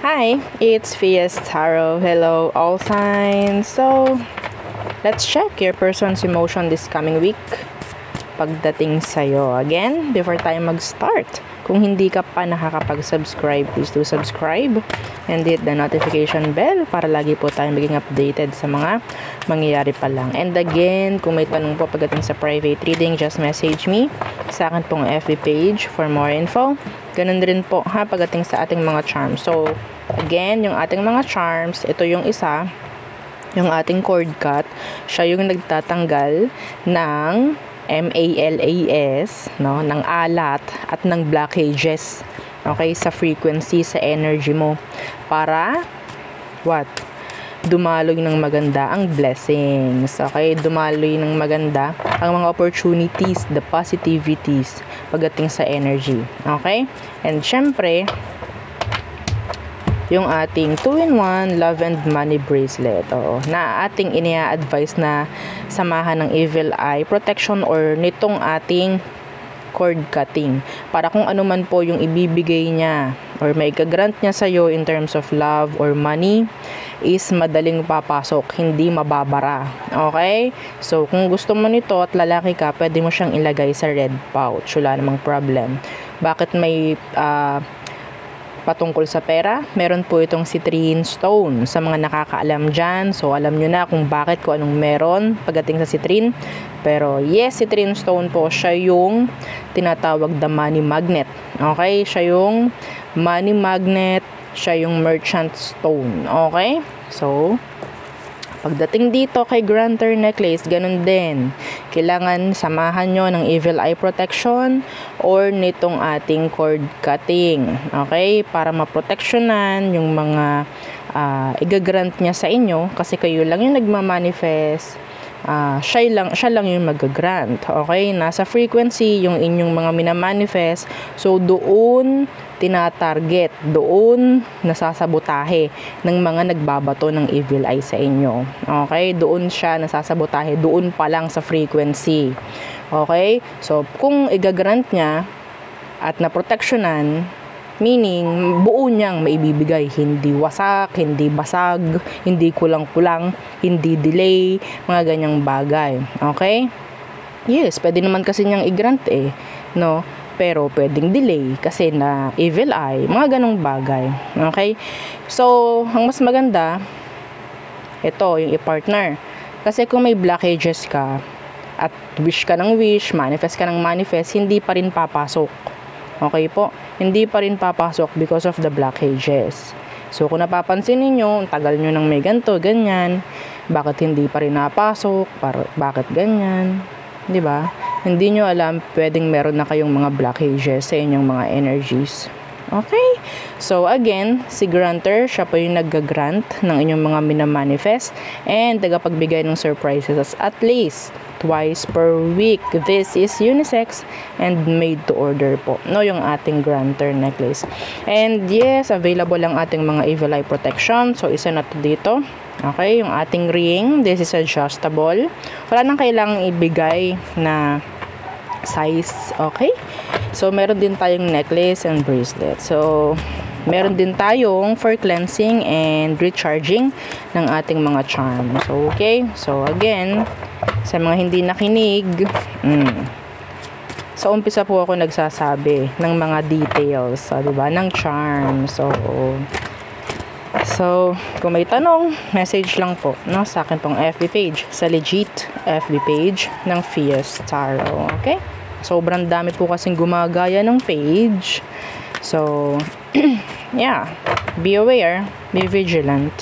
Hi, it's Fias Tarot. Hello, all signs. So, let's check your person's emotion this coming week pagdating sa'yo. Again, before tayo mag-start, kung hindi ka pa nakakapag-subscribe, please do subscribe and hit the notification bell para lagi po tayo maging updated sa mga mangyayari pa lang. And again, kung may tanong po pagdating sa private reading, just message me sa akin pong FB page for more info. Ganun rin po pagdating sa ating mga charms. So, again, yung ating mga charms, ito yung isa, yung ating cord cut, siya yung nagtatanggal ng MALAS, no, ng alat at ng blockages, okay, sa frequency, sa energy mo, para what? Dumaloy ng maganda ang blessings, okay, dumaloy ng maganda ang mga opportunities, the positivities pagdating sa energy, okay. And syempre, yung ating 2-in-1 love and money bracelet, na ating inia-advise na samahan ng evil eye protection or nitong ating cord cutting, para kung ano man po yung ibibigay niya or may gagrant niya sa'yo in terms of love or money is madaling papasok, hindi mababara, okay. So kung gusto mo nito at lalaki ka, pwede mo siyang ilagay sa red pouch, wala namang problem. Bakit may patungkol sa pera? Meron po itong citrine stone. Sa mga nakakaalam dyan, so alam nyo na kung bakit, kung anong meron pagdating sa citrine. Pero yes, citrine stone po, siya yung tinatawag na money magnet, okay. Siya yung money magnet, siya yung merchant stone, okay. So pagdating dito kay granter necklace, ganun din. Kailangan samahan nyo ng evil eye protection or nitong ating cord cutting, okay? Para maproteksyonan yung mga igagrant niya sa inyo, kasi kayo lang yung nagmamanifest. Siya lang yung mag-grant, okay? Nasa frequency yung inyong mga minamanifest, so doon tinatarget, doon nasasabotahe ng mga nagbabato ng evil eye sa inyo, okay? Doon siya nasasabotahe, doon pa lang sa frequency, okay? So kung igagrant niya at naproteksyonan, meaning buo niyang maibibigay, hindi wasak, hindi basag, hindi kulang-kulang, hindi delay, mga ganyang bagay, okay? Yes, pwede naman kasi niyang i-grant no? Pero pwedeng delay kasi na evil eye, mga ganong bagay, okay? So ang mas maganda, ito yung i-partner, kasi kung may blockages ka at wish ka ng wish, manifest ka ng manifest, hindi pa rin papasok, okay po, hindi pa rin papasok because of the blockages. So kung napapansin niyo, tagal nyo nang may ganto, ganyan, bakit hindi pa rin napasok, bakit ganyan, di ba? Hindi nyo alam, pwedeng meron na kayong mga blockages sa inyong mga energies. Okay? So again, si granter, siya po yung nag-grant ng inyong mga minamanifest and tagapagbigay ng surprises at least twice per week. This is unisex and made to order po, no, yung ating granter necklace. And yes, available ang ating mga evil eye protection. So isa na to dito. Okay, yung ating ring, this is adjustable. Wala nang kailangang ibigay na size, okay? So meron din tayong necklace and bracelet. So meron din tayong for cleansing and recharging ng ating mga charms. So, okay, so again, sa mga hindi nakinig, sa umpisa po ako nagsasabi ng mga details, diba, ng charm. So kung may tanong, message lang po, no, sa akin pong FB page, sa legit FB page ng Fias Tarot, okay? Sobrang dami po kasing gumagaya ng page. So yeah, be aware, be vigilant.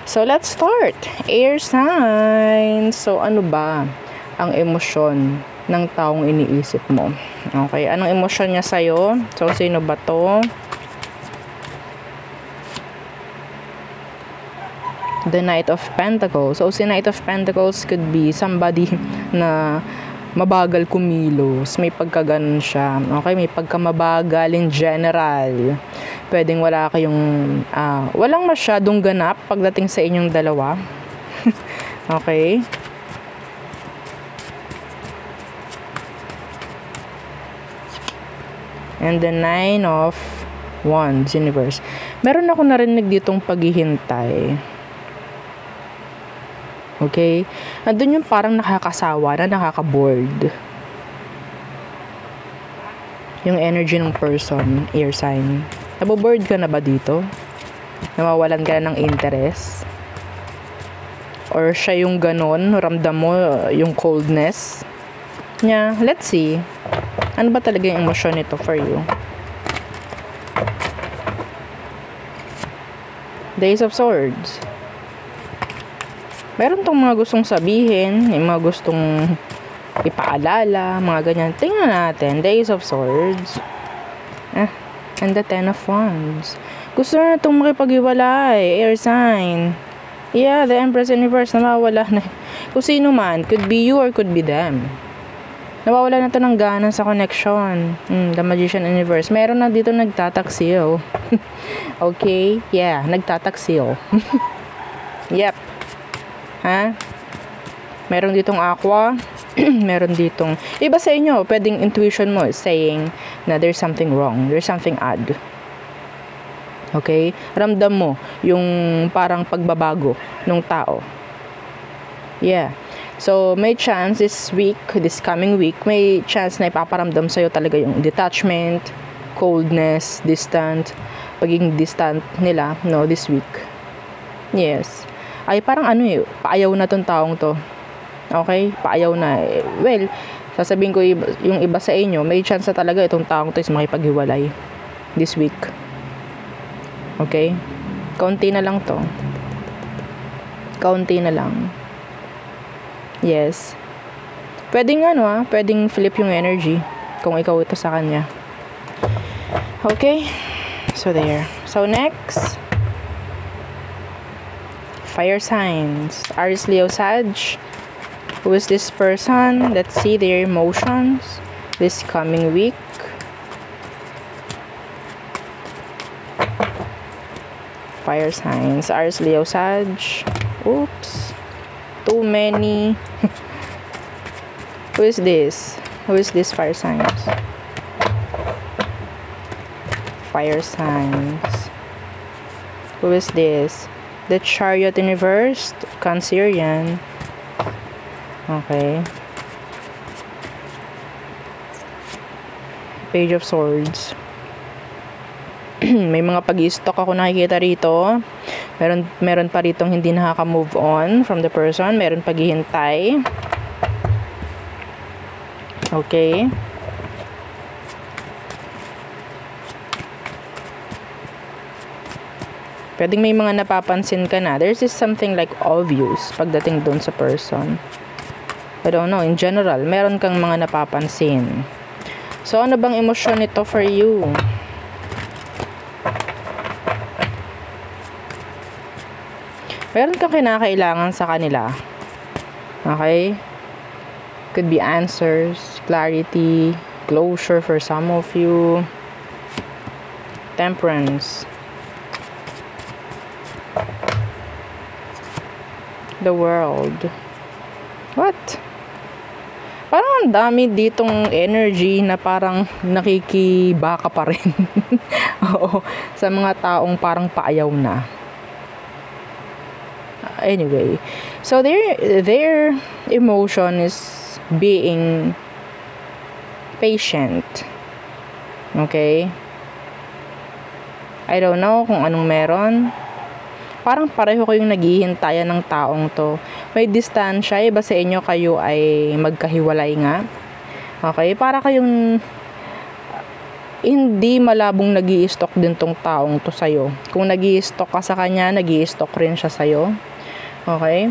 So let's start. Air signs. So ano ba ang emosyon ng taong iniisip mo? Okay, anong emosyon niya sa'yo? So sino ba to? The Knight of Pentacles. So si Knight of Pentacles could be somebody na mabagal kumilos, may pagkaganon siya, okay, may pagkamabagal in general. Pwedeng wala kayong walang masyadong ganap pagdating sa inyong dalawa. Okay, and the 9 of Wands, Universe. Meron ako narinig ditong paghihintay. Okay? Andun yung parang nakakasawa na, nakaka-bored. Yung energy ng person, air sign. Nabobored ka na ba dito? Nawawalan ka na ng interest? Or siya yung ganon, ramdam mo yung coldness niya? Let's see. Ano ba talaga yung emosyon nito for you? Ace of Swords. Meron tong mga gustong sabihin, yung mga gustong ipaalala, mga ganyan. Tingnan natin, the Ace of Swords. And the Ten of Wands. Gusto na itong makipag-iwalay, air sign. Yeah, the Empress Universe, nawawala na. Kung sino man, could be you or could be them. Nawawala na ito ng gana sa connection. The Magician Universe. Meron na dito nagtataksil. Okay? Yeah, nagtataksil. Yep. Ha? Meron ditong aqua. Meron ditong iba sa inyo, pwedeng intuition mo saying na there's something wrong, there's something odd. Okay? Ramdam mo yung parang pagbabago ng tao. Yeah. So, may chance this week, this coming week, may chance na ipaparamdam sa'yo talaga yung detachment, coldness, distant, pagiging distant nila, no, this week. Yes. Ay, parang paayaw na tong taong to. Okay? Paayaw na. Well, sasabihin ko yung iba sa inyo, may chance na talaga itong taong to is makipaghiwalay this week. Okay? Kaunti na lang to. Kaunti na lang. Yes. Pwedeng pwedeng flip yung energy kung ikaw ito sa kanya. Okay? So, there. So, next. Fire signs. Aries, Leo, Sag. Who is this person? Let's see their emotions this coming week. Fire signs. Aries, Leo, Sag. Oops. Too many. Who is this? Who is this fire signs? Fire signs. Who is this? The Chariot Universe. Cancerian. Okay. Page of Swords. May mga pag-i-stock ako nakikita rito. Meron pa ritong hindi nakaka-move on from the person. Meron paghihintay. Okay. Pwedeng may mga napapansin ka na. There's just something like obvious pagdating doon sa person. I don't know. In general, meron kang mga napapansin. So, ano bang emosyon nito for you? Meron kang kinakailangan sa kanila. Okay? Could be answers, clarity, closure for some of you. Temperance. The World. What? Parang ang dami ditong energy na parang nakikibaka pa rin. Oo, sa mga taong parang paayaw na. Anyway, so their emotion is being patient. Okay? I don't know kung anong meron. Parang pareho kayong naghihintayan ng taong to. May distansya, iba sa inyo kayo ay magkahiwalay nga. Okay? Para kayong hindi malabong nag-i-stock din tong taong to sa'yo. Kung nag-i-stock ka sa kanya, nag-i-stock rin siya sa'yo. Okay?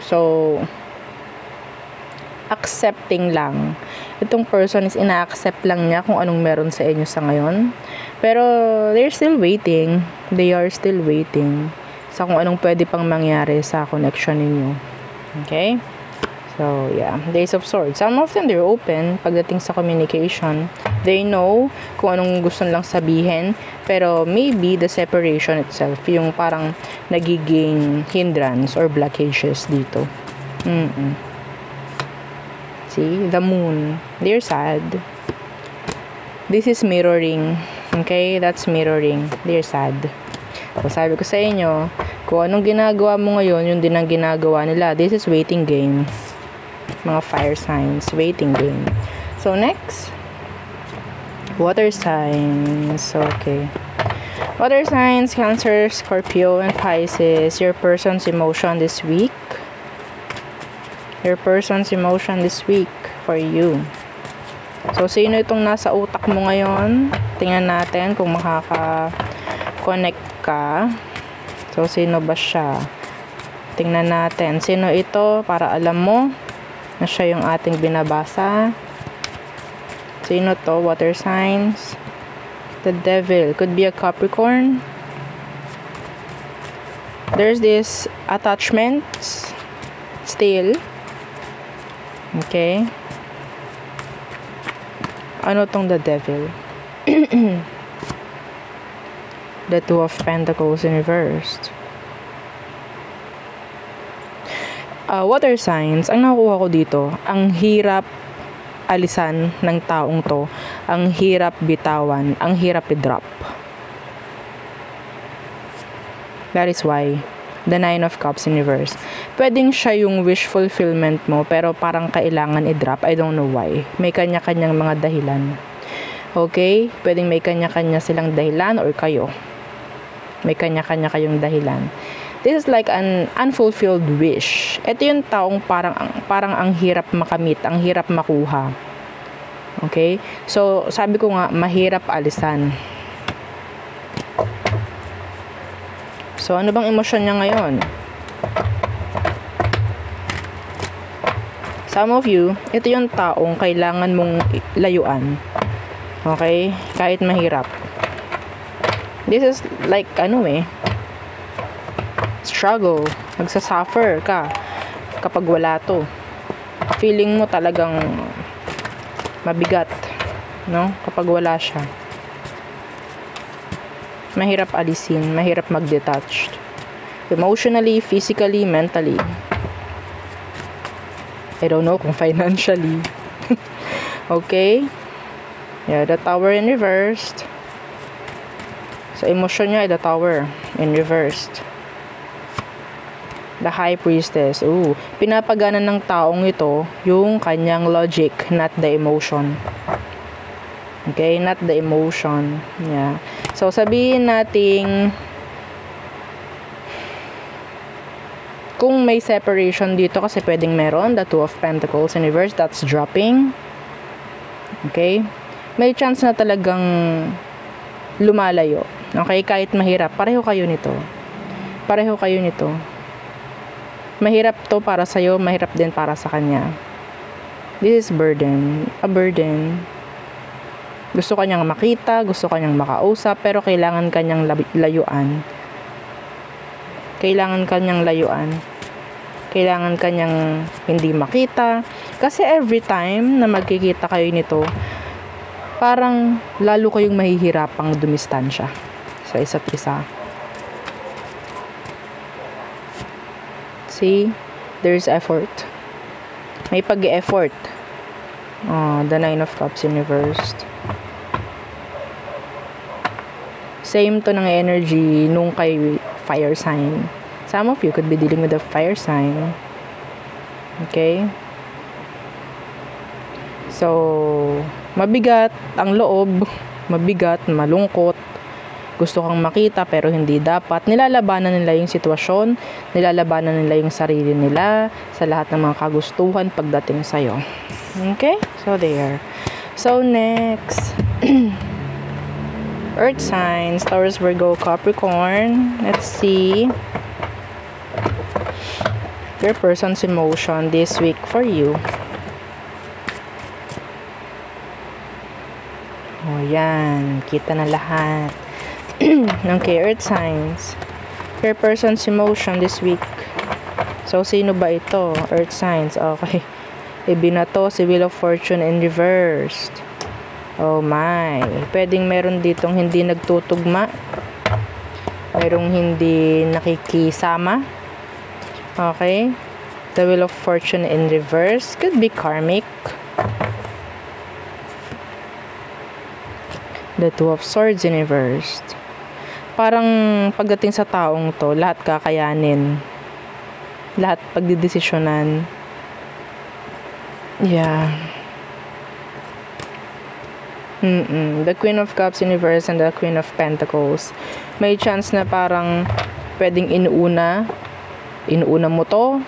So, accepting lang. Itong person is ina-accept lang niya kung anong meron sa inyo sa ngayon. Pero, they're still waiting. They are still waiting sa kung anong pwede pang mangyari sa connection ninyo. Okay? So, yeah. The Ace of Swords. Some of them, they're open pagdating sa communication. They know kung anong gusto nilang sabihin. Pero, maybe the separation itself, yung parang nagiging hindrance or blockages dito. See? The Moon. They're sad. This is mirroring Okay? That's mirroring. They're sad. So, sabi ko sa inyo, kung anong ginagawa mo ngayon, yun din ang ginagawa nila. This is waiting game. Mga fire signs. Waiting game. So, next. Water signs. Okay. Water signs, Cancer, Scorpio, and Pisces. Your person's emotion this week. Your person's emotion this week for you. So, sino itong nasa utak mo ngayon? Tingnan natin kung makaka-connect ka. So, sino ba siya? Tingnan natin. Sino ito para alam mo na siya yung ating binabasa. Sino to? Water signs. The Devil. Could be a Capricorn. There's this attachments still. Okay. Ano tong The Devil? The Two of Pentacles in reversed. Water signs. Ang nakuha ko dito, ang hirap alisan ng taong to, ang hirap bitawan, ang hirap i-drop. That is why the Nine of Cups in reverse. Pwedeng siya yung wish fulfillment mo, pero parang kailangan i-drop. I don't know why. May kanya-kanyang mga dahilan. Okay? Pwedeng may kanya-kanya silang dahilan or kayo. May kanya-kanya kayong dahilan. This is like an unfulfilled wish. Ito yung taong parang ang hirap makamit, ang hirap makuha. Okay? So, sabi ko nga, mahirap alisan. So, ano bang emosyon niya ngayon? Some of you, ito yung taong kailangan mong layuan. Okay? Kahit mahirap. This is like, struggle. Nagsasuffer ka kapag wala to. Feeling mo talagang mabigat, no? Kapag wala siya. Mahirap alisin, mahirap mag-detach. Emotionally, physically, mentally. I don't know kung financially. Okay? Yeah, the Tower in reversed. So, emosyon niya ay the Tower in reversed. The High Priestess. Pinapagana ng taong ito yung kanyang logic, not the emotion. Okay? Not the emotion. Yeah. So, sabihin nating kung may separation dito, kasi pwedeng meron, the Two of Pentacles in reverse, that's dropping. Okay? May chance na talagang lumalayo. Okay? Kahit mahirap. Pareho kayo nito. Pareho kayo nito. Mahirap to para sa'yo, mahirap din para sa kanya. This is burden. A burden. Gusto kanyang makita, gusto kanyang makausap, pero kailangan kanyang layuan. Kailangan kanyang layuan. Kailangan kanyang hindi makita. Kasi every time na magkikita kayo nito, parang lalo kayong mahihirapang dumistansya sa isa't isa. See? There's effort. May pag-effort. The Nine of Cups in reversed. Same to ng energy nung kay fire sign. Some of you could be dealing with a fire sign. Okay? So, mabigat ang loob. Mabigat, malungkot. Gusto kang makita pero hindi dapat. Nilalabanan nila yung sitwasyon, nilalabanan nila yung sarili nila sa lahat ng mga kagustuhan pagdating sa'yo. Okay? So, there. So, next. Earth signs, Taurus, Virgo, Capricorn. Let's see. Your person's emotion this week for you. Oh, yan. Kita na lahat. Okay, Earth signs. Your person's emotion this week. So, sino ba ito? Earth signs. Okay. Ibinato, si Wheel of Fortune in reversed. Oh my. Pwedeng meron ditong hindi nagtutugma. Merong hindi nakikisama. Okay. The Wheel of Fortune in reverse. Could be karmic. The Two of Swords in reverse. Parang pagdating sa taong to, lahat kakayanin. Lahat pagdidesisyonan. Yeah. The Queen of Cups in reverse and the Queen of Pentacles. May chance na parang pwedeng inuuna mo to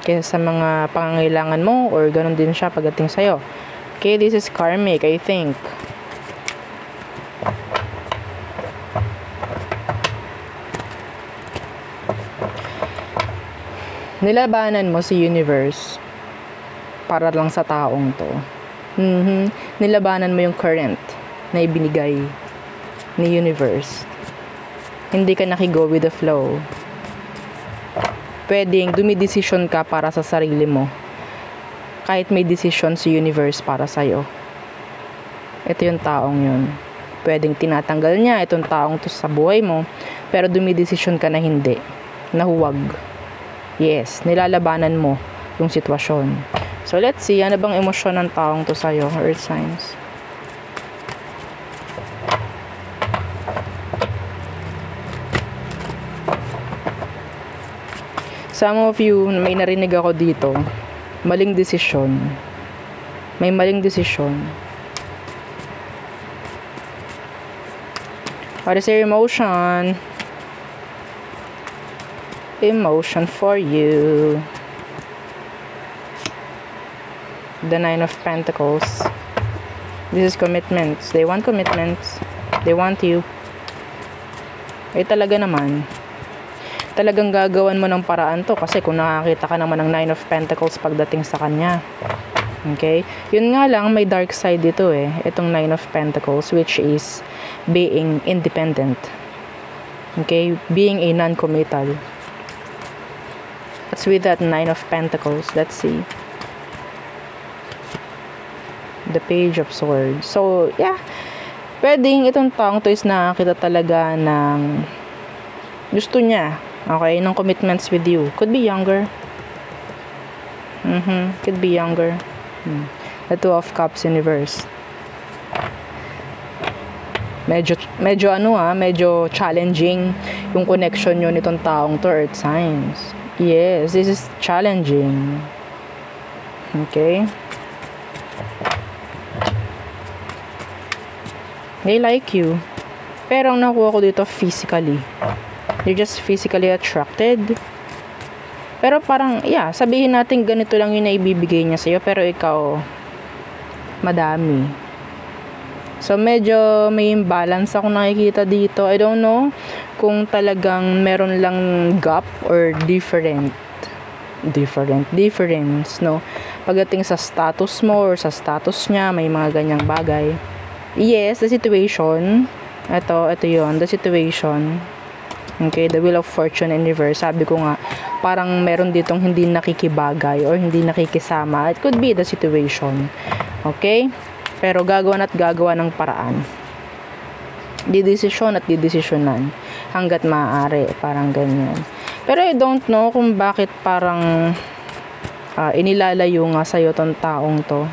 kaysa sa mga pangangailangan mo, or ganun din siya pagdating sa'yo. Okay, this is karmic, I think. Nilabanan mo si universe para lang sa taong to. Nilabanan mo yung current na ibinigay ni universe. Hindi ka nakigo with the flow. Pwedeng dumidesisyon ka para sa sarili mo. Kahit may decision si universe para sa'yo. Ito yung taong yun. Pwedeng tinatanggal niya itong taong to sa buhay mo, pero dumidesisyon ka na hindi. Na huwag. Yes, nilalabanan mo yung sitwasyon. So, let's see, ano bang emosyon ng taong to sa'yo, Earth signs? Some of you, may narinig ako dito, maling desisyon. May maling desisyon. What is your emotion? Emotion for you. The Nine of Pentacles. This is commitments. They want commitments. They want you. Eh talaga naman. Talagang gagawan mo ng paraan to, kasi kung nakakita ka naman ng Nine of Pentacles pagdating sa kanya. Okay? Yun nga lang, may dark side dito eh. Itong Nine of Pentacles, which is being independent. Okay? Being a non-committal. What's with that Nine of Pentacles? Let's see. The Page of Swords. So, yeah. Pwedeng itong taong to is nakakita talaga ng gusto niya. Okay? Ng commitments with you. Could be younger. Could be younger. The Two of Cups in reverse. Medyo challenging yung connection nyo nitong taong to, Earth signs. Yes, this is challenging. Okay? They like you. Pero ang nakuha ko dito, physically. You're just physically attracted. Pero parang, yeah, sabihin natin ganito lang yung naibibigay niya sa'yo, pero ikaw, madami. So, medyo may imbalance ako nakikita dito. I don't know kung talagang meron lang gap or difference, no? Pagdating sa status mo or sa status niya, may mga ganyang bagay. Yes, the situation. Ito yun, the situation. Okay, the Wheel of Fortune in reverse. Sabi ko nga, parang meron ditong hindi nakikibagay or hindi nakikisama. It could be the situation. Okay? Pero gagawa ng paraan. Didesisyon at didesisyonan hanggat maaari. Parang ganyan. Pero I don't know kung bakit parang inilalayo nga sa'yo tong taong to.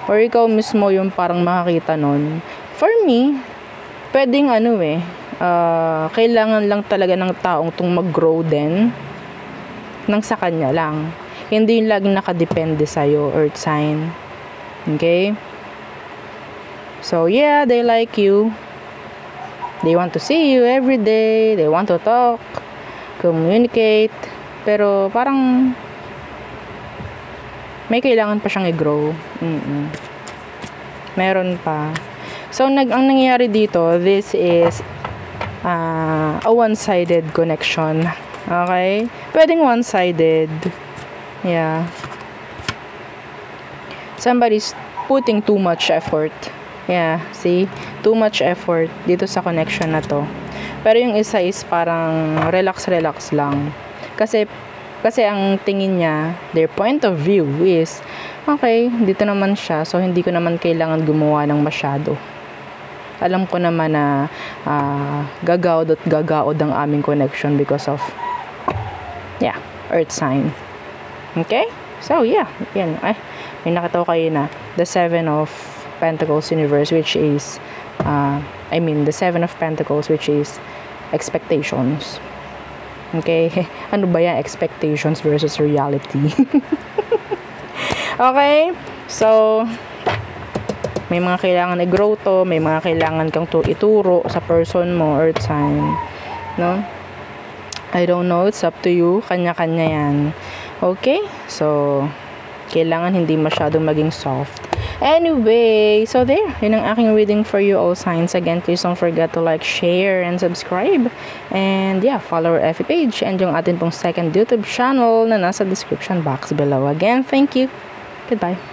Or ikaw mismo yung parang makakita nun. For me, pwedeng kailangan lang talaga ng taong tong mag-grow din nang sa kanya lang. Hindi yung laging nakadepende sa'yo, Earth sign. Okay? So, yeah, they like you. They want to see you every day. They want to talk, communicate. Pero, parang may kailangan pa siyang i-grow. Meron pa. So, ang nangyayari dito, this is a one-sided connection. Okay? Pwedeng one-sided. Yeah. Somebody's putting too much effort. Yeah, see? Too much effort dito sa connection na to. Pero yung isa is parang relax lang. Kasi ang tingin niya, their point of view is, okay, dito naman siya, so hindi ko naman kailangan gumawa ng masyado. Alam ko naman na gagaod ang aming connection because of, yeah, Earth sign. Okay? So, yeah. Yan. Ay, may nakita ko kayo na. The Seven of Pentacles universe, which is the Seven of Pentacles, which is expectations. Okay? Ano ba yan? Expectations versus reality. Okay? So, may mga kailangan i-grow to, may mga kailangan kang ituro sa person mo or sign. No? I don't know, it's up to you. Kanya-kanya yan. Okay? So, kailangan hindi masyadong maging soft. Anyway, so there. Yun ang aking reading for you, all signs. Again, please don't forget to like, share, and subscribe. And yeah, follow our FB page and yung atin pong second YouTube channel na nasa description box below. Again, thank you. Goodbye.